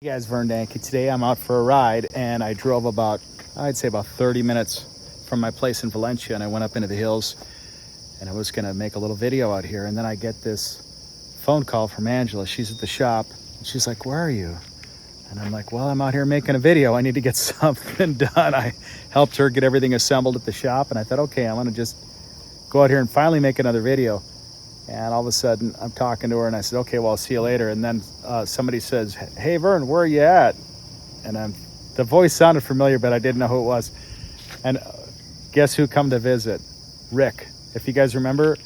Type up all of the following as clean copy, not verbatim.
Hey guys, Vern. Today I'm out for a ride and I drove I'd say about 30 minutes from my place in Valencia, and I went up into the hills and I was gonna make a little video out here, and then I get this phone call from Angela. She's at the shop and she's like, "Where are you?" And I'm like, "Well, I'm out here making a video. I need to get something done." I helped her get everything assembled at the shop, and I thought, okay, I'm gonna just go out here and finally make another video. And all of a sudden, I'm talking to her, and I said, "Okay, well, I'll see you later." And then somebody says, "Hey, Vern, where are you at?" And the voice sounded familiar, but I didn't know who it was. And guess who come to visit? Rick. If you guys remember,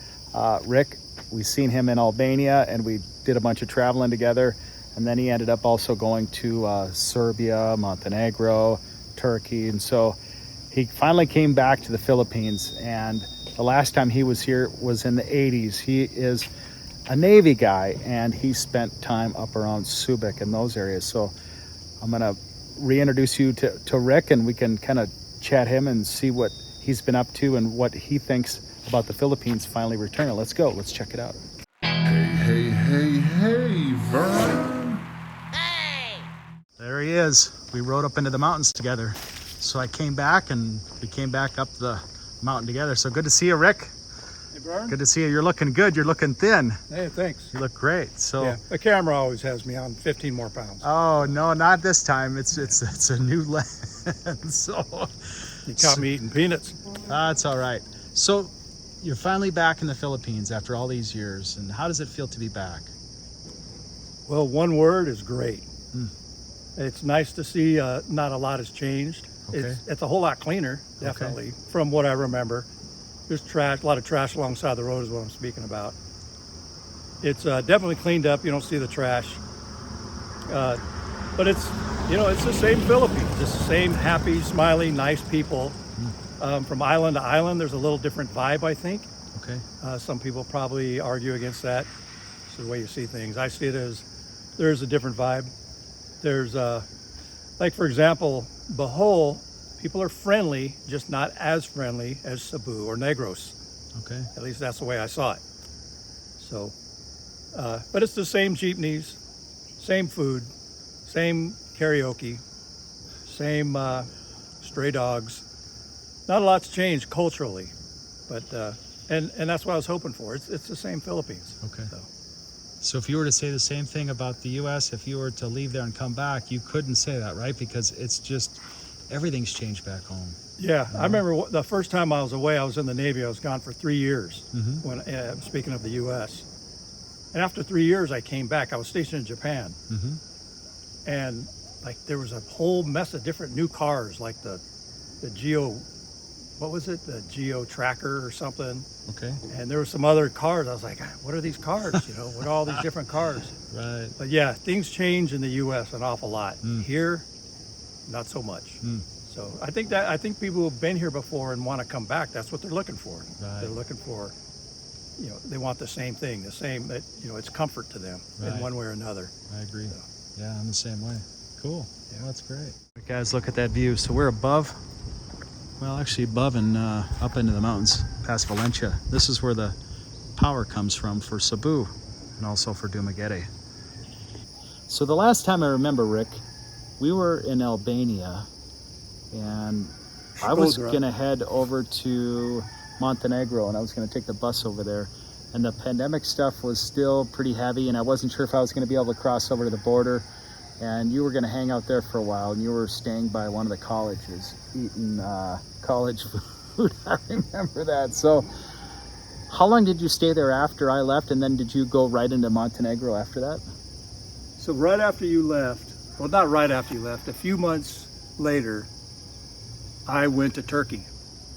Rick, we seen him in Albania, and we did a bunch of traveling together. And then he ended up also going to Serbia, Montenegro, Turkey. And so he finally came back to the Philippines, and the last time he was here was in the 80s. He is a Navy guy, and he spent time up around Subic and those areas. So I'm going to reintroduce you to Rick, and we can kind of chat him and see what he's been up to and what he thinks about the Philippines finally returning. Let's go. Let's check it out. Hey, Vern. There he is. We rode up into the mountains together. So I came back, and we came back up the mountain together. So good to see you, Rick. Hey, Vern. Good to see you. You're looking good. You're looking thin. Hey, thanks. You look great. So Yeah, the camera always has me on 15 more pounds. oh no, not this time. It's a new lens. So You caught me eating peanuts. that's all right. So you're finally back in the Philippines after all these years, and how does it feel to be back? Well, one word is great. Hmm. It's nice to see not a lot has changed. Okay. It's a whole lot cleaner, definitely, from what I remember. There's trash, a lot of trash alongside the road is what I'm speaking about. It's definitely cleaned up. You don't see the trash. But it's the same Philippines. It's the same happy, smiling, nice people. From island to island, there's a little different vibe, I think. Okay. Some people probably argue against that. It's the way you see things. I see it as there's a different vibe. There's, like for example, Bohol, people are friendly, just not as friendly as Cebu or Negros. Okay. At least that's the way I saw it. So, but it's the same jeepneys, same food, same karaoke, same stray dogs. Not a lot's changed culturally, but and that's what I was hoping for. It's the same Philippines. Okay. So. So if you were to say the same thing about the U.S., if you were to leave there and come back, you couldn't say that, right? Because it's just everything's changed back home. Yeah, I remember the first time I was away, I was in the Navy. I was gone for 3 years. Mm-hmm. When speaking of the U.S., and after 3 years, I came back. I was stationed in Japan, Mm-hmm. and like there was a whole mess of different new cars, like the Geo, what was it, the Geo Tracker or something. Okay. And there were some other cars. I was like, what are these cars? What are all these different cars? Right. But yeah, things change in the U.S. an awful lot. Mm. Here, not so much. Mm. So I think people who've been here before and want to come back, that's what they're looking for. Right. They're looking for, they want the same thing, the same, that, it's comfort to them in Right. one way or another. I agree. So. Yeah, I'm the same way. Cool. Yeah. Well, that's great. Guys, look at that view. So we're above, well, actually above and up into the mountains past Valencia. This is where the power comes from for Cebu and also for Dumaguete. So the last time I remember, Rick, we were in Albania, and I was Shkodra. going to head over to Montenegro, and I was going to take the bus over there. And the pandemic stuff was still pretty heavy, and I wasn't sure if I was going to be able to cross over to the border. And you were going to hang out there for a while, and you were staying by one of the colleges, eating college food. I remember that. So how long did you stay there after I left, and then did you go right into Montenegro after that? So right after you left, well, not right after you left, a few months later, I went to Turkey.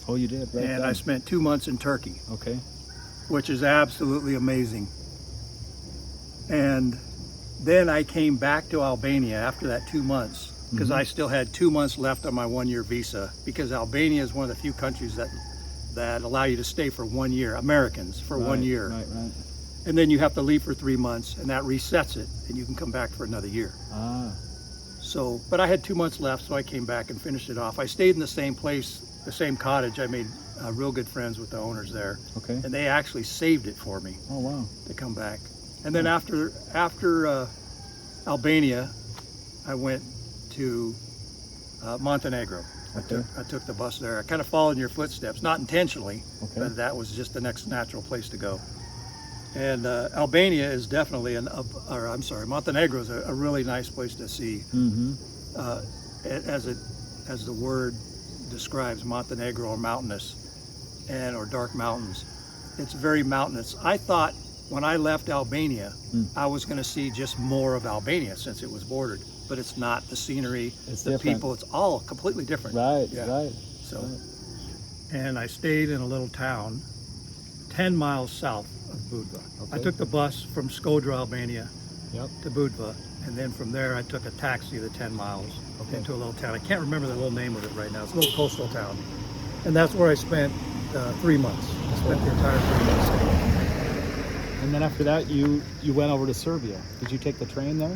Oh, you did, right? And I spent 2 months in Turkey, Okay. which is absolutely amazing. And then I came back to Albania after that 2 months, because I still had 2 months left on my 1-year visa, because Albania is one of the few countries that allow you to stay for 1 year, Americans for 1 year. Right. And then you have to leave for 3 months, and that resets it, and you can come back for another year. Ah, So, but I had 2 months left, so I came back and finished it off. I stayed in the same place, the same cottage. I made real good friends with the owners there, okay. and they actually saved it for me Oh, wow. to come back. And then after Albania, I went to Montenegro. Okay. I took the bus there. I kind of followed in your footsteps, not intentionally, Okay. but that was just the next natural place to go. And Albania is definitely Montenegro is a really nice place to see. Mm-hmm. As the word describes, Montenegro, or mountainous, or dark mountains. It's very mountainous. I thought when I left Albania, I was going to see just more of Albania since it was bordered, but it's not. The scenery, It's the different. people, it's all completely different. Right, Yeah. right. So, right. and I stayed in a little town 10 miles south of Budva. I Okay. took the bus from Skodra, Albania Yep. to Budva, and then from there I took a taxi the 10 miles Okay. into a little town. I can't remember the little name of it right now. It's a little coastal town. And that's where I spent 3 months. I spent the entire 3 months there. And then after that, you went over to Serbia. Did you take the train there?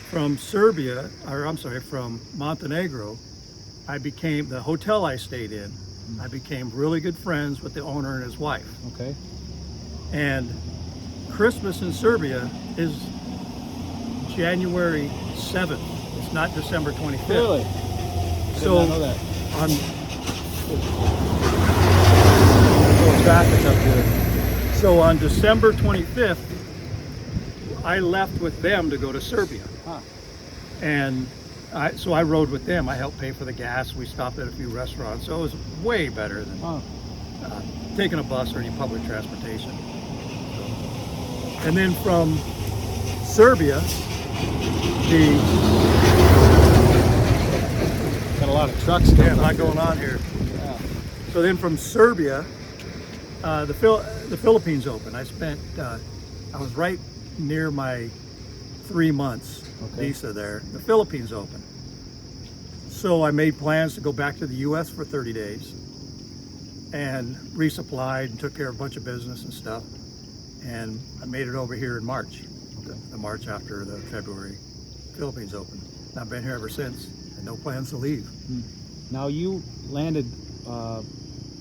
From from Montenegro, the hotel I stayed in, I became really good friends with the owner and his wife. Okay. And Christmas in Serbia is January 7th. It's not December 25th. Really? I did So not know that. on little traffic up here. So on December 25th, I left with them to go to Serbia. Huh. And so I rode with them. I helped pay for the gas. We stopped at a few restaurants. So it was way better than Huh. taking a bus or any public transportation. And then from Serbia, Got a lot of trucks a going lot on. going on here. Yeah. So then from Serbia, the Philippines opened. I was right near my 3 months Okay. visa there. The Philippines opened. So I made plans to go back to the US for 30 days and resupplied and took care of a bunch of business and stuff. And I made it over here in March, the March after the February Philippines opened. And I've been here ever since, and no plans to leave. Now you landed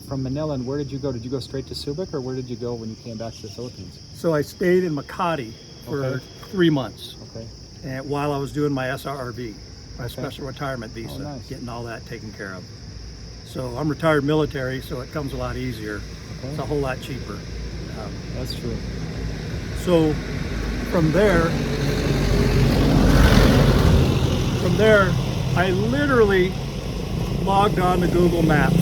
from Manila, and where did you go? Did you go straight to Subic, or where did you go when you came back to the Philippines? So I stayed in Makati for Okay. 3 months. Okay. And while I was doing my SRRV, my special retirement visa, Oh, nice. getting all that taken care of. So I'm retired military, so it comes a lot easier. Okay. It's a whole lot cheaper. That's true. So from there, I literally logged on to Google Maps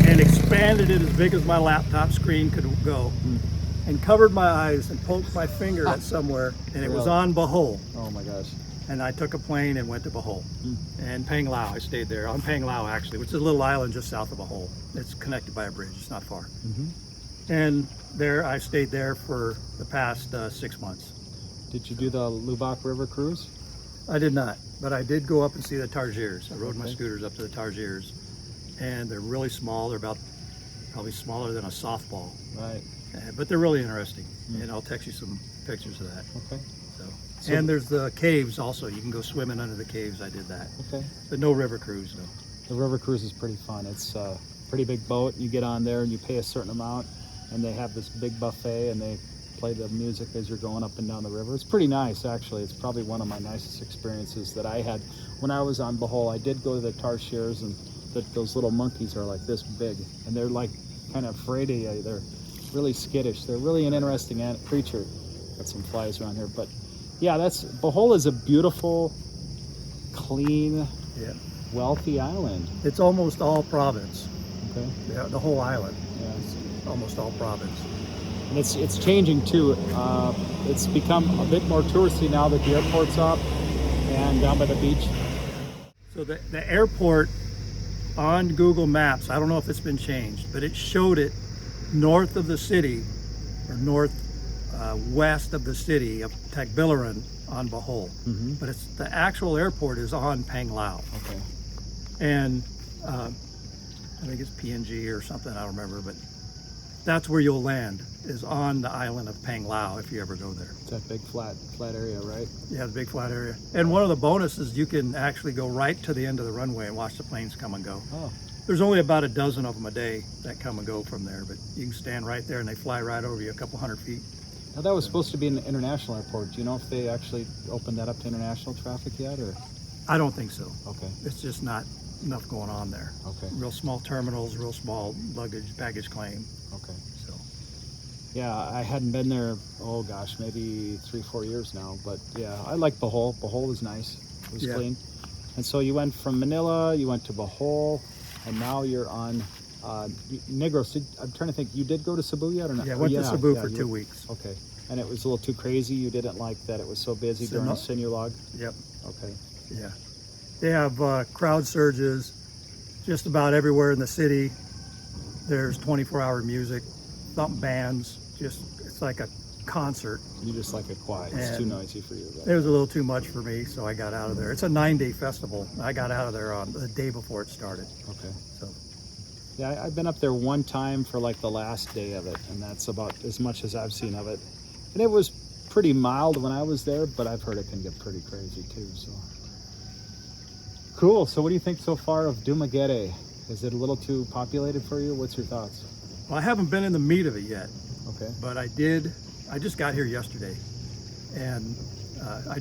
and expanded it as big as my laptop screen could go, and covered my eyes and poked my finger at somewhere, and it was Really? on Bohol. Oh my gosh. And I took a plane and went to Bohol. And Panglao, I stayed there on Panglao actually, which is a little island just south of Bohol. It's connected by a bridge, it's not far. And there, I stayed there for the past 6 months. Did you do the Lubak River cruise? I did not, but I did go up and see the Targiers. I rode my Okay. scooters up to the Targiers, and they're really small. They're probably smaller than a softball, Right. but they're really interesting. And I'll text you some pictures of that. Okay. So, and there's the caves also. You can go swimming under the caves. I did that, Okay. but no river cruise though. The river cruise is pretty fun. It's a pretty big boat. You get on there and you pay a certain amount, and they have this big buffet, and they play the music as you're going up and down the river. It's pretty nice, actually. It's probably one of my nicest experiences that I had when I was on Bohol. I did go to the Tarsiers, and those little monkeys are like this big, and they're like kind of afraid of you. They're really skittish. They're really an interesting creature. Got some flies around here, but yeah, Bohol is a beautiful, clean, Yeah, wealthy island. it's almost all province. Okay. Yeah, the whole island, Yeah. almost all province. And it's changing too. It's become a bit more touristy now that the airport's up and down by the beach. So the airport on Google Maps, I don't know if it's been changed, but it showed it north of the city, or west of the city of Tagbilaran on Bohol. But the actual airport is on Panglao. Okay. And I think it's PNG or something, I don't remember, but that's where you'll land, is on the island of Panglao if you ever go there. It's that big flat area, right? Yeah, the big flat area. And one of the bonuses, you can actually go right to the end of the runway and watch the planes come and go. Oh. There's only about a dozen of them a day that come and go from there, but you can stand right there and they fly right over you a couple hundred feet. Now that was supposed to be an international airport. Do you know if they actually opened that up to international traffic yet, or? I don't think so. Okay. It's just not enough going on there. Okay. Real small terminals, real small baggage claim. Okay. So Yeah, I hadn't been there, oh gosh, maybe 3-4 years now. But yeah, I like Bohol. Bohol was nice. It was Yeah. clean. And so you went from Manila, you went to Bohol, and now you're on Negros. I'm trying to think, you did go to Cebu yet or not? yeah, I went to Cebu for you 2 weeks. Okay. And it was a little too crazy? You didn't like that it was so busy during no- Sinulog? Yep. Okay. Yeah. They have crowd surges just about everywhere in the city. There's 24-hour music, thump bands. It's like a concert. You just like it quiet. It's too And noisy for you. It was a little too much for me, so I got out of there. It's a 9-day festival. I got out of there on the day before it started. Okay. So Yeah, I've been up there one time for like the last day of it, and that's about as much as I've seen of it. And it was pretty mild when I was there, but I've heard it can get pretty crazy too. So cool. So what do you think so far of Dumaguete? Is it a little too populated for you? What's your thoughts? well, I haven't been in the meat of it yet, Okay. but I did. I just got here yesterday, and I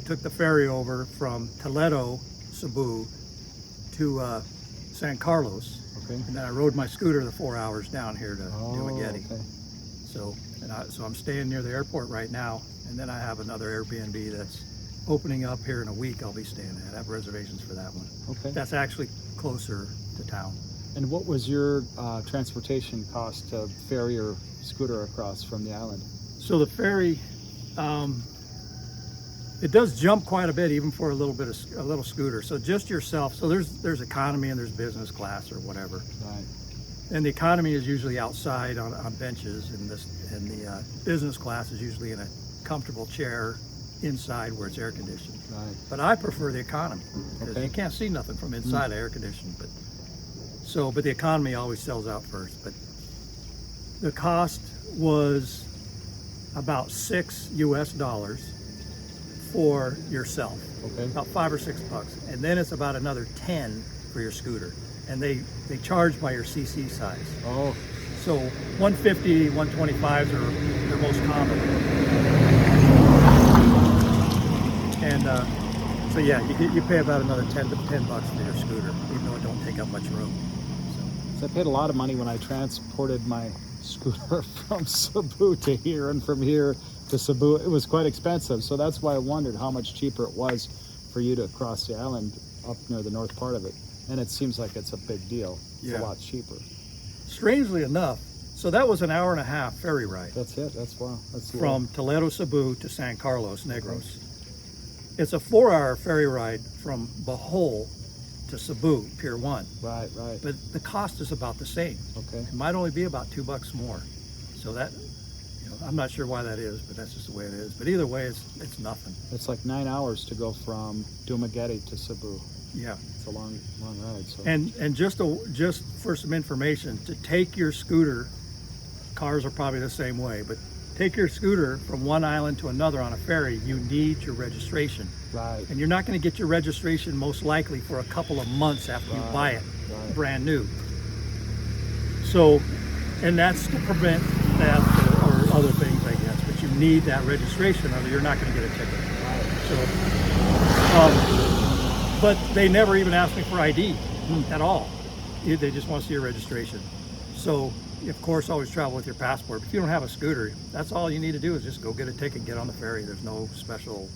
took the ferry over from Toledo, Cebu, to San Carlos, Okay. and then I rode my scooter the 4 hours down here to Dumaguete. Okay. So I'm staying near the airport right now, and then I have another Airbnb that's opening up here in a week. I'll be staying at. I have reservations for that one. Okay. That's actually closer to town. And what was your transportation cost to ferry or scooter across from the island? So the ferry, it does jump quite a bit, even for a little scooter. So just yourself. So there's economy and there's business class or whatever. Right. And the economy is usually outside on benches, and the business class is usually in a comfortable chair inside where it's air conditioned. Right. But I prefer the economy because Okay. you can't see nothing from inside air conditioned. But the economy always sells out first. But the cost was about $6 for yourself, Okay. about $5 or $6, and then it's about another 10 for your scooter. And they charge by your CC size. Oh, So 150, 125s are their most common. And so yeah, you pay about another $10 for your scooter, even though it don't take up much room. so I paid a lot of money when I transported my scooter from Cebu to here and from here to Cebu. It was quite expensive, so that's why I wondered how much cheaper it was for you to cross the island up near the north part of it. And it seems like it's a big deal. It's Yeah. a lot cheaper. Strangely enough, so that was an hour and a half ferry ride That's it. That's wow. That's from Toledo, Cebu to San Carlos, Negros. It's a 4-hour ferry ride from Bohol to Cebu, Pier 1. right, right. But the cost is about the same. Okay. It might only be about $2 more. So that, I'm not sure why that is, but that's just the way it is. But either way, it's nothing. It's like 9 hours to go from Dumaguete to Cebu. Yeah. It's a long ride. So. And just for some information, to take your scooter, cars are probably the same way, but take your scooter from one island to another on a ferry, you need your registration. Right. And you're not going to get your registration most likely for a couple of months after you buy it, Right. brand new. So, and that's to prevent theft or other things, I guess. But you need that registration, or you're not going to get a ticket. So, but they never even asked me for ID at all. They just want to see your registration. So, of course, always travel with your passport. If you don't have a scooter, that's all you need to do is just go get a ticket, get on the ferry. There's no special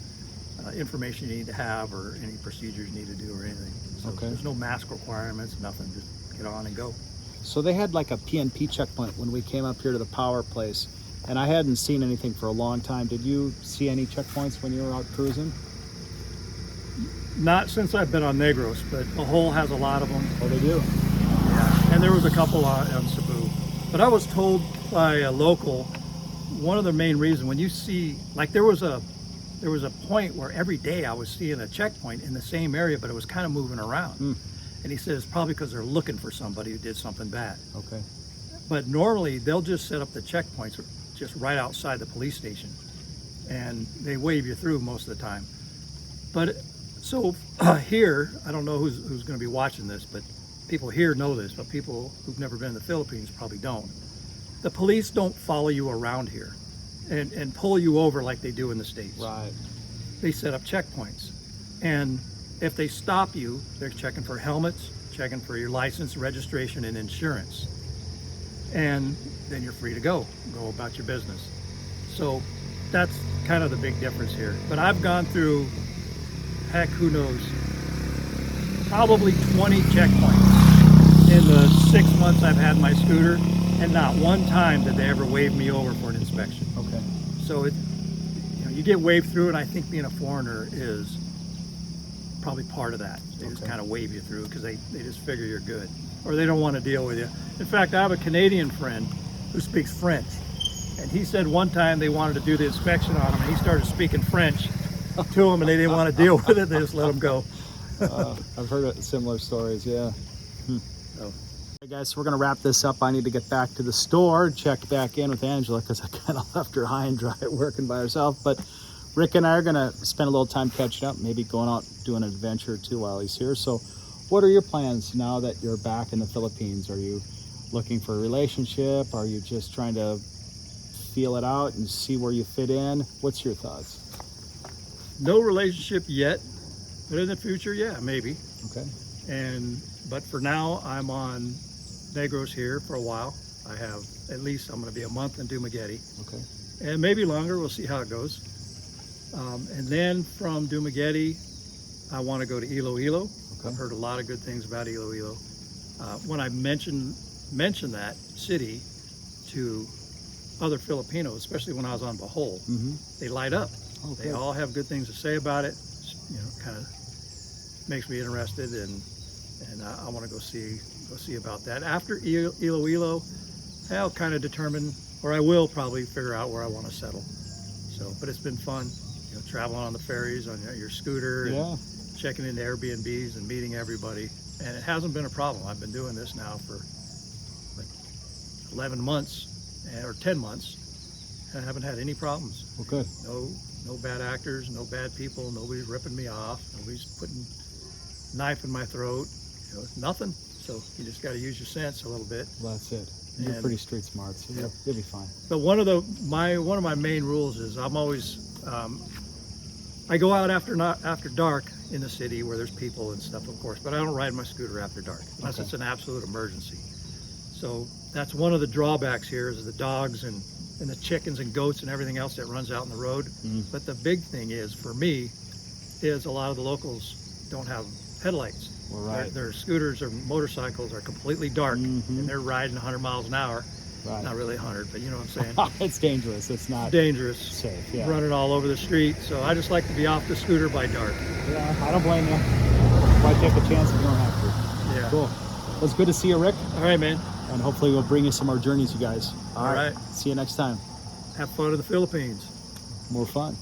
information you need to have or any procedures you need to do or anything. So Okay. there's no mask requirements, nothing. Just get on and go. So they had like a PNP checkpoint when we came up here to the power place, and I hadn't seen anything for a long time. Did you see any checkpoints when you were out cruising? Not since I've been on Negros, but Bohol has a lot of them. Oh, they do. Yeah, and there was a couple on Cebu. But I was told by a local, one of the main reasons when you see, like there was a point where every day I was seeing a checkpoint in the same area, but it was kind of moving around. And he said it's probably because they're looking for somebody who did something bad. Okay. But normally they'll just set up the checkpoints just right outside the police station, and they wave you through most of the time. But so here, I don't know who's going to be watching this, but people here know this, but people who've never been in the Philippines probably don't. The police don't follow you around here. and pull you over like they do in the States. Right. They set up checkpoints. And if they stop you, they're checking for helmets, checking for your license, registration, and insurance. And then you're free to go about your business. So that's kind of the big difference here. But I've gone through, heck, who knows, probably 20 checkpoints in the 6 months I've had my scooter, and not one time did they ever wave me over for an inspection. Okay. So you get waved through, and I think being a foreigner is probably part of that. They just kind of wave you through because they just figure you're good, or they don't want to deal with you. In fact, I have a Canadian friend who speaks French, and he said one time they wanted to do the inspection on him, and he started speaking French to them, and they didn't want to deal with it. They just let him go. I've heard similar stories, yeah. So. Hey guys, so we're gonna wrap this up. I need to get back to the store, check back in with Angela because I kind of left her high and dry working by herself. But Rick and I are gonna spend a little time catching up, maybe going out doing an adventure or two while he's here. So what are your plans now that you're back in the Philippines? Are you looking for a relationship? Are you just trying to feel it out and see where you fit in? What's your thoughts? No relationship yet, but in the future, yeah, maybe. Okay. But for now, I'm on Negros here for a while. I have at least, I'm going to be a month in Dumaguete. Okay. And maybe longer. We'll see how it goes. And then from Dumaguete, I want to go to Iloilo. Okay. I've heard a lot of good things about Iloilo. When I mentioned that city to other Filipinos, especially when I was on Bohol, they light up. Oh, they good. all have good things to say about it. Kind of makes me interested, and I want to go see about that. After Iloilo, I'll kind of determine, or I will probably figure out where I want to settle. So, but it's been fun, traveling on the ferries on your scooter, and checking into Airbnbs and meeting everybody, and it hasn't been a problem. I've been doing this now for like 11 months or 10 months, and I haven't had any problems. Well, good. No bad actors, no bad people, nobody's ripping me off, nobody's putting knife in my throat, nothing. So you just got to use your sense a little bit. Well, that's it. You're pretty street smart, so you'll be fine. But one of my main rules is I'm always I go out after dark in the city where there's people and stuff, of course, but I don't ride my scooter after dark unless it's an absolute emergency. So that's one of the drawbacks here is the dogs and the chickens and goats and everything else that runs out in the road. But the big thing is, for me, is a lot of the locals don't have headlights. Well, right. Their scooters or motorcycles are completely dark, and they're riding 100 miles an hour. Right. Not really 100, but you know what I'm saying. It's dangerous. It's not dangerous. Safe. Yeah. Running all over the street. So I just like to be off the scooter by dark. Yeah, I don't blame you. Why take a chance if you don't have to? Yeah. Cool. Well, it's good to see you, Rick. All right, man. And hopefully we'll bring you some more journeys, you guys. All right. See you next time. Have fun in the Philippines. More fun.